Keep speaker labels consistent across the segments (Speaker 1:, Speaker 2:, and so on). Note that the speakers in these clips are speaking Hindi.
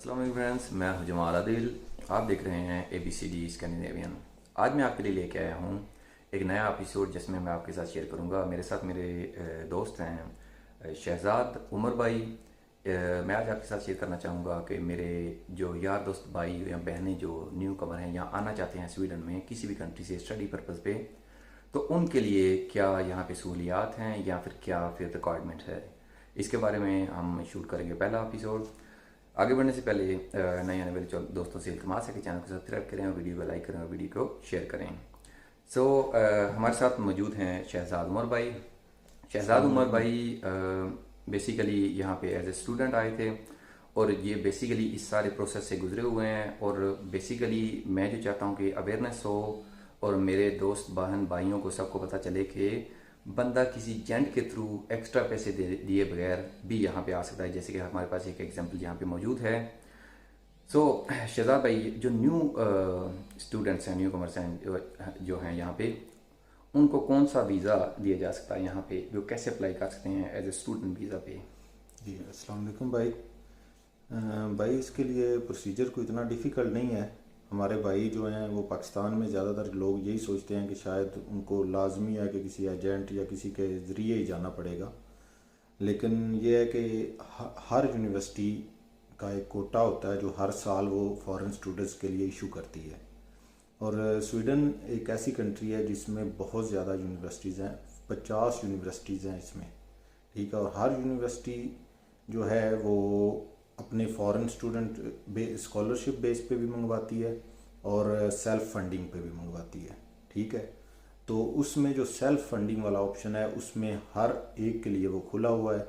Speaker 1: अस्सलाम वालेकुम फ्रेंड्स, मैं हूं जमाल आदिल। आप देख रहे हैं ABCD स्कैंडिनेवियन। आज मैं आपके लिए लेके आया हूं एक नया एपिसोड जिसमें मैं आपके साथ शेयर करूंगा। मेरे साथ मेरे दोस्त हैं शहजाद उमर भाई। मैं आज आपके साथ शेयर करना चाहूँगा कि मेरे जो यार दोस्त भाई या बहनें जो न्यू कमर हैं यहाँ आना चाहते हैं स्वीडन में किसी भी कंट्री से स्टडी पर्पज़ पे, तो उनके लिए क्या यहाँ पे सहूलियात हैं या फिर क्या फिर रिक्वायरमेंट है, इसके बारे में हम शूट करेंगे पहला एपिसोड। आगे बढ़ने से पहले नए आने वाले दोस्तों से इल्तमास है कि चैनल को सब्सक्राइब करें और वीडियो को लाइक करें और वीडियो को शेयर करें। सो हमारे साथ मौजूद हैं शहजाद उमर भाई। शहजाद उमर भाई बेसिकली यहाँ पे एज ए स्टूडेंट आए थे और ये बेसिकली इस सारे प्रोसेस से गुजरे हुए हैं। और बेसिकली मैं जो चाहता हूँ कि अवेयरनेस हो और मेरे दोस्त बहन भाइयों को सबको पता चले कि बंदा किसी जेंट के थ्रू एक्स्ट्रा पैसे दिए बगैर भी यहाँ पे आ सकता है, जैसे कि हमारे पास एक एग्जांपल यहाँ पे मौजूद है। सो शहजाद भाई, जो न्यू स्टूडेंट्स हैं, न्यू कमर्स हैं जो हैं यहाँ पे, उनको कौन सा वीज़ा दिया जा सकता है यहाँ पे, जो कैसे अप्लाई कर सकते हैं एज ए स्टूडेंट वीज़ा पे?
Speaker 2: जी अस्सलाम वालेकुम भाई। भाई इसके लिए प्रोसीजर कोई इतना डिफ़िकल्ट नहीं है। हमारे भाई जो हैं वो पाकिस्तान में ज़्यादातर लोग यही सोचते हैं कि शायद उनको लाजमी है कि किसी एजेंट या किसी के ज़रिए ही जाना पड़ेगा, लेकिन ये है कि हर यूनिवर्सिटी का एक कोटा होता है जो हर साल वो फॉरेन स्टूडेंट्स के लिए इशू करती है। और स्वीडन एक ऐसी कंट्री है जिसमें बहुत ज़्यादा यूनिवर्सिटीज़ हैं, 50 यूनिवर्सिटीज़ हैं इसमें, ठीक है। और हर यूनिवर्सिटी जो है वो अपने फॉरेन स्टूडेंट स्कॉलरशिप बेस पे भी मंगवाती है और सेल्फ फंडिंग पे भी मंगवाती है, ठीक है। तो उसमें जो सेल्फ फंडिंग वाला ऑप्शन है उसमें हर एक के लिए वो खुला हुआ है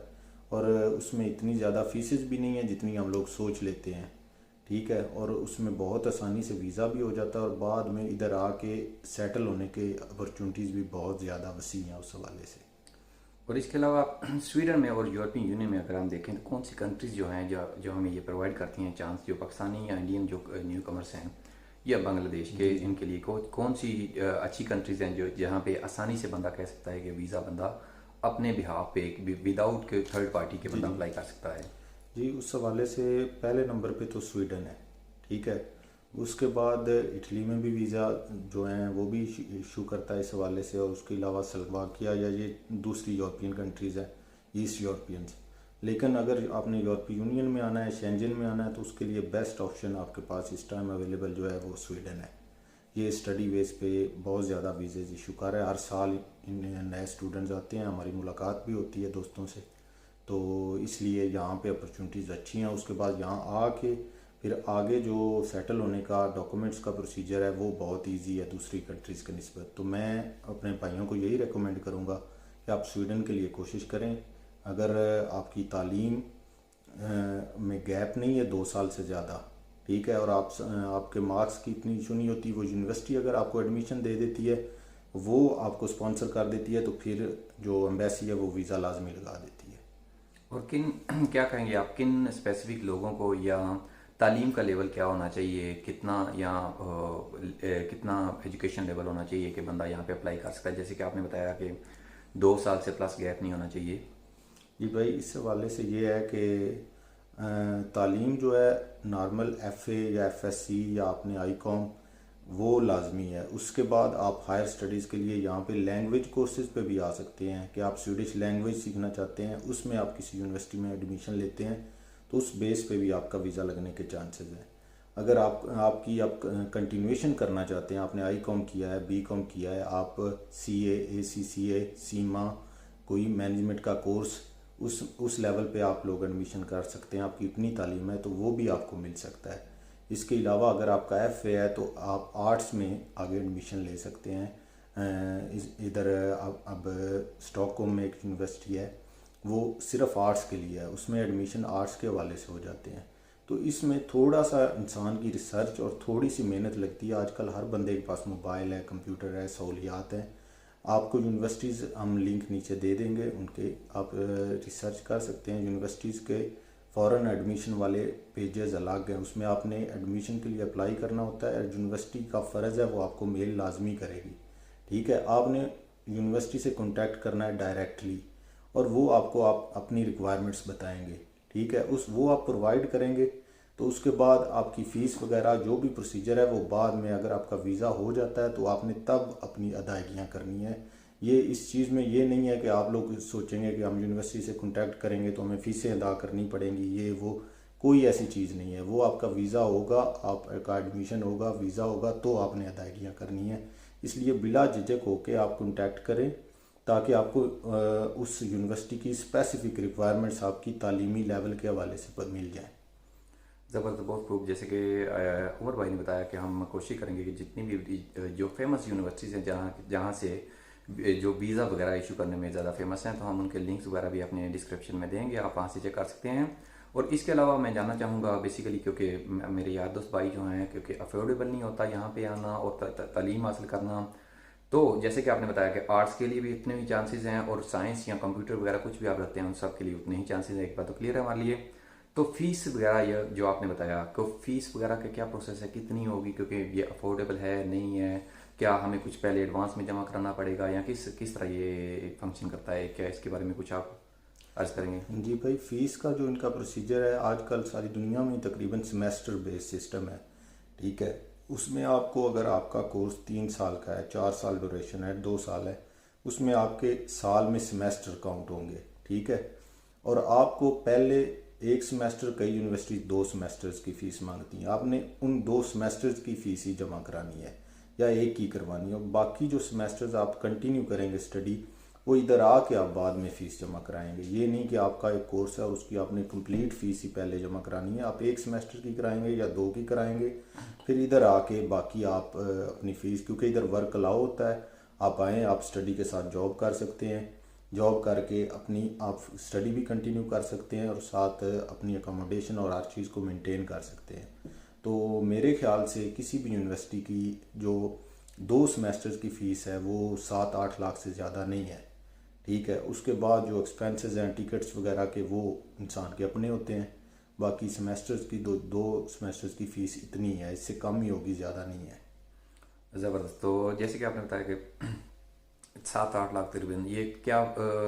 Speaker 2: और उसमें इतनी ज़्यादा फीसेस भी नहीं है जितनी हम लोग सोच लेते हैं, ठीक है। और उसमें बहुत आसानी से वीज़ा भी हो जाता है और बाद में इधर आके सेटल होने के अपॉर्चुनिटीज़ भी बहुत ज़्यादा वसी हैं उस हवाले से।
Speaker 1: और इसके अलावा स्वीडन में और यूरोपियन यूनियन में अगर हम देखें तो कौन सी कंट्रीज़ जो हैं जो हमें ये प्रोवाइड करती हैं चांस, जो पाकिस्तानी या इंडियन जो न्यू कमर्स हैं या बांग्लादेश के, इनके लिए कौन सी अच्छी कंट्रीज़ हैं जो जहाँ पे आसानी से बंदा कह सकता है कि वीज़ा बंदा अपने बिहाफ पे विदाउट के थर्ड पार्टी के बंदा अप्लाई कर सकता है?
Speaker 2: जी उस हवाले से पहले नंबर पे तो स्वीडन है, ठीक है। उसके बाद इटली में भी वीज़ा जो हैं वो भी इशू करता है इस हवाले से। और उसके अलावा स्लोवाकिया या ये दूसरी यूरोपियन कंट्रीज़ हैं, ईस्ट यूरोपियंस। लेकिन अगर आपने यूरोपीय यूनियन में आना है, शेंजन में आना है, तो उसके लिए बेस्ट ऑप्शन आपके पास इस टाइम अवेलेबल जो है वो स्वीडन है। ये स्टडी बेस पे बहुत ज़्यादा वीज़ेज इशू कर रहा है। हर साल इन नए स्टूडेंट्स आते हैं, हमारी मुलाकात भी होती है दोस्तों से, तो इसलिए यहाँ पे अपॉर्चुनिटीज़ अच्छी हैं। उसके बाद यहाँ आके फिर आगे जो सेटल होने का डॉक्यूमेंट्स का प्रोसीजर है वो बहुत इजी है दूसरी कंट्रीज़ के निस्बत। तो मैं अपने भाइयों को यही रेकमेंड करूँगा कि आप स्वीडन के लिए कोशिश करें। अगर आपकी तालीम में गैप नहीं है 2 साल से ज़्यादा, ठीक है, और आपके मार्क्स की इतनी इशू नहीं होती, वो यूनिवर्सिटी अगर आपको एडमिशन दे देती है, वो आपको स्पॉन्सर कर देती है, तो फिर जो एम्बेसी है वो वीज़ा लाजमी लगा देती है।
Speaker 1: और किन क्या कहेंगे आप, किन स्पेसिफिक लोगों को या तालीम का लेवल क्या होना चाहिए, कितना या कितना एजुकेशन लेवल होना चाहिए कि बंदा यहाँ पे अप्लाई कर सकता है? जैसे कि आपने बताया कि 2 साल से प्लस गैप नहीं होना चाहिए।
Speaker 2: जी भाई, इस हवाले से ये है कि तालीम जो है नॉर्मल FA या FSC या अपने ICOM वो लाजमी है। उसके बाद आप हायर स्टडीज़ के लिए यहाँ पे लैंग्वेज कोर्सेज पे भी आ सकते हैं कि आप स्वीडिश लैंग्वेज सीखना चाहते हैं, उसमें आप किसी यूनिवर्सिटी में एडमिशन लेते हैं तो उस बेस पे भी आपका वीज़ा लगने के चांसेस हैं। अगर आप कंटिन्यूएशन करना चाहते हैं, आपने ICOM किया है, BCom किया है, आप CA ACCA सीमा कोई मैनेजमेंट का कोर्स उस लेवल पे आप लोग एडमिशन कर सकते हैं। आपकी इतनी तालीम है तो वो भी आपको मिल सकता है। इसके अलावा अगर आपका FA है तो आप आर्ट्स में आगे एडमिशन ले सकते हैं। इधर अब स्टॉकहोम में एक यूनिवर्सिटी है, वो सिर्फ आर्ट्स के लिए है, उसमें एडमिशन आर्ट्स के हवाले से हो जाते हैं। तो इसमें थोड़ा सा इंसान की रिसर्च और थोड़ी सी मेहनत लगती है। आजकल हर बंदे के पास मोबाइल है, कंप्यूटर है, सहूलियात हैं। आपको यूनिवर्सिटीज़ हम लिंक नीचे दे देंगे, उनके आप रिसर्च कर सकते हैं। यूनिवर्सिटीज़ के फ़ॉरेन एडमिशन वाले पेजेस अलग हैं, उसमें आपने एडमिशन के लिए अप्लाई करना होता है। यूनिवर्सिटी का फ़र्ज़ है वो आपको मेल लाजमी करेगी, ठीक है। आपने यूनिवर्सिटी से कॉन्टैक्ट करना है डायरेक्टली और वो आपको आप अपनी रिक्वायरमेंट्स बताएंगे, ठीक है। वो आप प्रोवाइड करेंगे तो उसके बाद आपकी फ़ीस वगैरह जो भी प्रोसीजर है वो बाद में, अगर आपका वीज़ा हो जाता है तो आपने तब अपनी अदायगियाँ करनी है। ये इस चीज़ में ये नहीं है कि आप लोग सोचेंगे कि हम यूनिवर्सिटी से कांटेक्ट करेंगे तो हमें फ़ीसें अदा करनी पड़ेंगी, ये वो कोई ऐसी चीज़ नहीं है। वो आपका वीज़ा होगा, आपका एडमिशन होगा, वीज़ा होगा तो आपने अदायगियाँ करनी है। इसलिए बिला झिझक होकर आप कांटेक्ट करें ताकि आपको उस यूनिवर्सिटी की स्पेसिफिक रिक्वायरमेंट्स आपकी तालीमी लेवल के हवाले से मिल जाए।
Speaker 1: ज़बरदस्त, बहुत खूब। जैसे कि उमर भाई ने बताया कि हम कोशिश करेंगे कि जितनी भी जो फेमस यूनिवर्सिटीज़ हैं जहाँ जहाँ से जो वीज़ा वगैरह इशू करने में ज़्यादा फेमस हैं, तो हम उनके लिंक्स वगैरह भी अपने डिस्क्रिप्शन में देंगे, आप वहाँ से चेक कर सकते हैं। और इसके अलावा मैं जानना चाहूँगा बेसिकली, क्योंकि मेरे यार दोस्त भाई जो हैं, क्योंकि अफोर्डेबल नहीं होता यहाँ पे आना और तालीम हासिल करना। तो जैसे कि आपने बताया कि आर्ट्स के लिए भी इतने ही चांसेस हैं और साइंस या कंप्यूटर वगैरह कुछ भी आप रखते हैं उन सब के लिए उतने ही चांसेस हैं, एक बात तो क्लियर है हमारे लिए। तो फीस वगैरह ये जो आपने बताया कि फीस वगैरह का क्या प्रोसेस है, कितनी होगी, क्योंकि ये अफोर्डेबल है नहीं है, क्या हमें कुछ पहले एडवांस में जमा कराना पड़ेगा या किस किस तरह ये फंक्शन करता है, क्या इसके बारे में कुछ आप अर्ज करेंगे?
Speaker 2: जी भाई, फ़ीस का जो इनका प्रोसीजर है आजकल सारी दुनिया में तकरीबन सेमेस्टर बेस्ड सिस्टम है। ठीक है, उसमें आपको, अगर आपका कोर्स 3 साल का है, 4 साल ड्यूरेशन है, 2 साल है, उसमें आपके साल में सेमेस्टर काउंट होंगे। ठीक है, और आपको पहले एक सेमेस्टर, कई यूनिवर्सिटी 2 सेमेस्टर्स की फ़ीस मांगती हैं, आपने उन 2 सेमेस्टर्स की फ़ीस ही जमा करानी है या एक ही करवानी है। और बाकी जो सेमेस्टर्स आप कंटिन्यू करेंगे स्टडी, वो इधर आके आप बाद में फ़ीस जमा कराएंगे। ये नहीं कि आपका एक कोर्स है और उसकी आपने कंप्लीट फ़ीस ही पहले जमा करानी है। आप एक सेमेस्टर की कराएंगे या 2 की कराएंगे, फिर इधर आके बाकी आप अपनी फ़ीस, क्योंकि इधर वर्क अलाउ होता है, आप आएँ, आप स्टडी के साथ जॉब कर सकते हैं, जॉब करके अपनी आप स्टडी भी कंटिन्यू कर सकते हैं और साथ अपनी अकोमोडेशन और हर चीज़ को मेंटेन कर सकते हैं। तो मेरे ख्याल से किसी भी यूनिवर्सिटी की जो 2 सेमेस्टर्स की फ़ीस है वो 7-8 लाख से ज़्यादा नहीं है। ठीक है, उसके बाद जो एक्सपेंसेस हैं टिकट्स वगैरह के, वो इंसान के अपने होते हैं। बाकी सेमेस्टर्स की दो सेमेस्टर्स की फ़ीस इतनी है, इससे कम ही होगी, ज़्यादा नहीं है।
Speaker 1: ज़बरदस्त। तो जैसे कि आपने बताया कि 7-8 लाख तकरीबन, ये क्या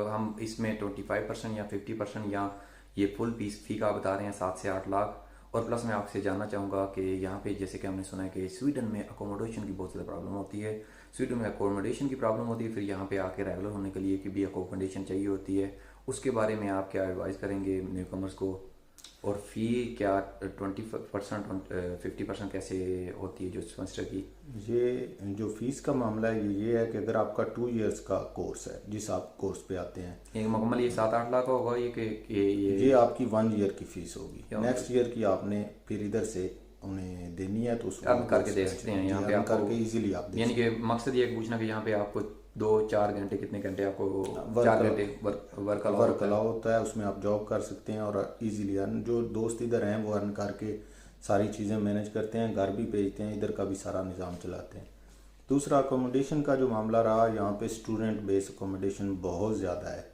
Speaker 1: हम इसमें 25% या 50% या ये फुल फीस फी का बता रहे हैं 7 से 8 लाख? और प्लस मैं आपसे जानना चाहूँगा कि यहाँ पे जैसे कि हमने सुना है कि स्वीडन में अकोमोडेशन की बहुत ज़्यादा प्रॉब्लम होती है, स्वीडन में अकोमोडेशन की प्रॉब्लम होती है, फिर यहाँ पे आके रेगुलर होने के लिए कि भी अकोमोडेशन चाहिए होती है, उसके बारे में आप क्या एडवाइस करेंगे न्यू कमर्स को? और फ़ी क्या 20% 50% कैसे होती है जो सेमेस्टर की?
Speaker 2: ये जो फ़ीस का मामला है ये है कि अगर आपका 2 इयर्स का कोर्स है, जिस आप कोर्स पे आते हैं,
Speaker 1: ये मुकम्मल ये 7-8 लाख होगा ये कि
Speaker 2: ये आपकी 1 ईयर की फ़ीस होगी।
Speaker 1: क्या
Speaker 2: नेक्स्ट ईयर की आपने फिर इधर से उन्हें देनी है, तो उसको
Speaker 1: अर्न करके दे सकते हैं यहाँ पे आपको?
Speaker 2: करके इजीली आप दे
Speaker 1: यानी कि मकसद ये पूछना कि यहाँ पे आपको 2-4 घंटे, कितने घंटे आपको?
Speaker 2: वर्क
Speaker 1: 4 घंटे वर्क अलाउ
Speaker 2: वर्क अलाउ होता है, उसमें आप जॉब कर सकते हैं और इजीली अर्न, जो दोस्त इधर हैं वो अर्न करके सारी चीज़ें मैनेज करते हैं, घर भी भेजते हैं, इधर का भी सारा निज़ाम चलाते हैं। दूसरा, अकोमोडेशन का जो मामला रहा, यहाँ पे स्टूडेंट बेस अकोमोडेशन बहुत ज़्यादा है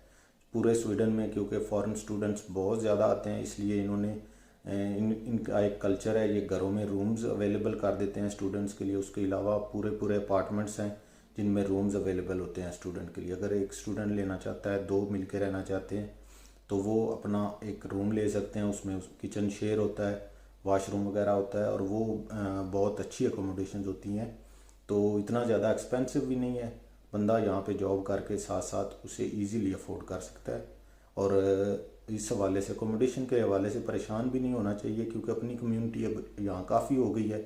Speaker 2: पूरे स्वीडन में, क्योंकि फ़ॉरेन स्टूडेंट्स बहुत ज़्यादा आते हैं, इसलिए इन्होंने इनका एक कल्चर है, ये घरों में रूम्स अवेलेबल कर देते हैं स्टूडेंट्स के लिए। उसके अलावा पूरे पूरे अपार्टमेंट्स हैं जिनमें रूम्स अवेलेबल होते हैं स्टूडेंट के लिए। अगर एक स्टूडेंट लेना चाहता है, 2 मिलकर रहना चाहते हैं, तो वो अपना एक रूम ले सकते हैं, उसमें किचन शेयर होता है, वॉशरूम वगैरह होता है, और वो बहुत अच्छी अकोमोडेशन होती हैं, तो इतना ज़्यादा एक्सपेंसिव भी नहीं है। बंदा यहाँ पे जॉब करके साथ साथ उसे इजीली अफोर्ड कर सकता है। और इस हवाले से, अकोमोडेशन के हवाले से परेशान भी नहीं होना चाहिए, क्योंकि अपनी कम्युनिटी अब यहाँ काफ़ी हो गई है,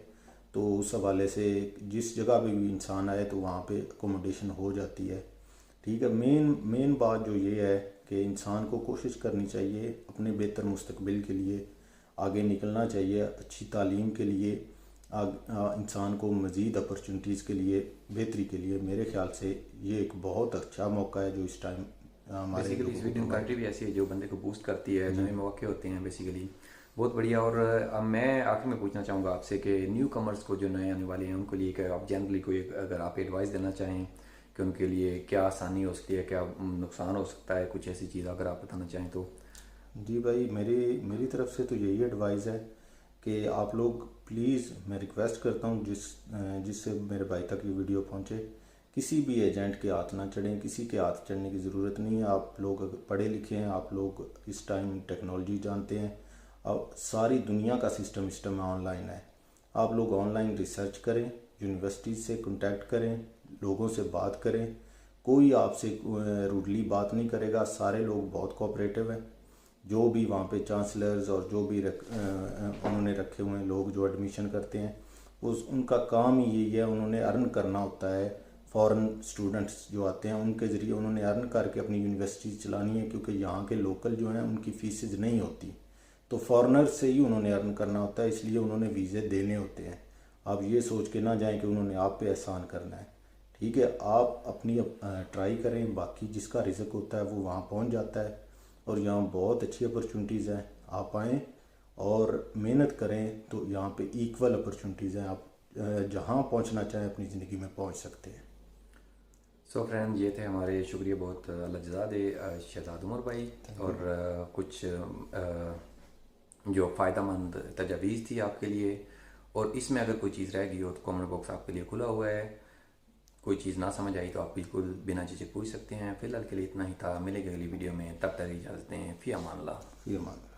Speaker 2: तो उस हवाले से जिस जगह पे भी इंसान आए तो वहाँ पे अकोमोडेशन हो जाती है। ठीक है, मेन बात जो ये है कि इंसान को कोशिश करनी चाहिए अपने बेहतर मुस्तकबिल के लिए आगे निकलना चाहिए, अच्छी तालीम के लिए, इंसान को मज़ीद अपॉर्चुनिटीज़ के लिए, बेहतरी के लिए। मेरे ख्याल से ये एक बहुत अच्छा मौका है जो इस टाइम हमारे
Speaker 1: बेसिकली स्वीडन कंट्री भी ऐसी है जो बंदे को बूस्ट करती है, नए मौके होते हैं बेसिकली, बहुत बढ़िया। और अब मैं आखिर में पूछना चाहूँगा आपसे कि न्यू कमर्स को जो नए आने वाले हैं उनको लिए कि आप जनरली कोई अगर आप एडवाइस देना चाहें कि उनके लिए क्या आसानी हो सकती है, क्या नुकसान हो सकता है, कुछ ऐसी चीज़ अगर आप बताना चाहें तो।
Speaker 2: जी भाई, मेरी तरफ से तो यही एडवाइस है कि आप लोग प्लीज़, मैं रिक्वेस्ट करता हूँ जिससे मेरे भाई तक ये वीडियो पहुँचे, किसी भी एजेंट के हाथ ना चढ़ें, किसी के हाथ चढ़ने की ज़रूरत नहीं है। आप लोग अगर पढ़े लिखे हैं, आप लोग इस टाइम टेक्नोलॉजी जानते हैं, अब सारी दुनिया का सिस्टम ऑनलाइन है। आप लोग ऑनलाइन रिसर्च करें, यूनिवर्सिटी से कांटेक्ट करें, लोगों से बात करें, कोई आपसे रूडली बात नहीं करेगा, सारे लोग बहुत कोऑपरेटिव हैं। जो भी वहाँ पे चांसलर्स और जो भी उन्होंने रखे हुए हैं लोग जो एडमिशन करते हैं, उनका काम ही यही है, उन्होंने अर्न करना होता है। फॉरेन स्टूडेंट्स जो आते हैं उनके ज़रिए उन्होंने अर्न करके अपनी यूनिवर्सिटी चलानी है, क्योंकि यहाँ के लोकल जो हैं उनकी फीसेज नहीं होती, तो फॉरेनर से ही उन्होंने अर्न करना होता है, इसलिए उन्होंने वीज़े देने होते हैं। आप ये सोच के ना जाएं कि उन्होंने आप पे एहसान करना है। ठीक है, आप अपनी ट्राई करें, बाकी जिसका रिज़्क होता है वो वहाँ पहुँच जाता है। और यहाँ बहुत अच्छी अपॉर्चुनिटीज़ हैं, आप आएँ और मेहनत करें तो यहाँ पे इक्वल अपॉर्चुनिटीज़ हैं। आप जहाँ पहुँचना चाहें अपनी ज़िंदगी में पहुँच सकते हैं।
Speaker 1: सो फ्रेंड, ये थे हमारे शुक्रिया बहुत लज्जादे शहजाद उमर भाई, और कुछ जो फ़ायदेमंद तजावीज़ थी आपके लिए। और इसमें अगर कोई चीज़ रह गई हो तो कमेंट बॉक्स आपके लिए खुला हुआ है। कोई चीज़ ना समझ आई तो आप बिल्कुल बिना झिझक पूछ सकते हैं। फ़िलहाल के लिए इतना ही था, मिलेगा अगली वीडियो में, तब तक इजाज़त दें। फ़ी अमान अल्लाह।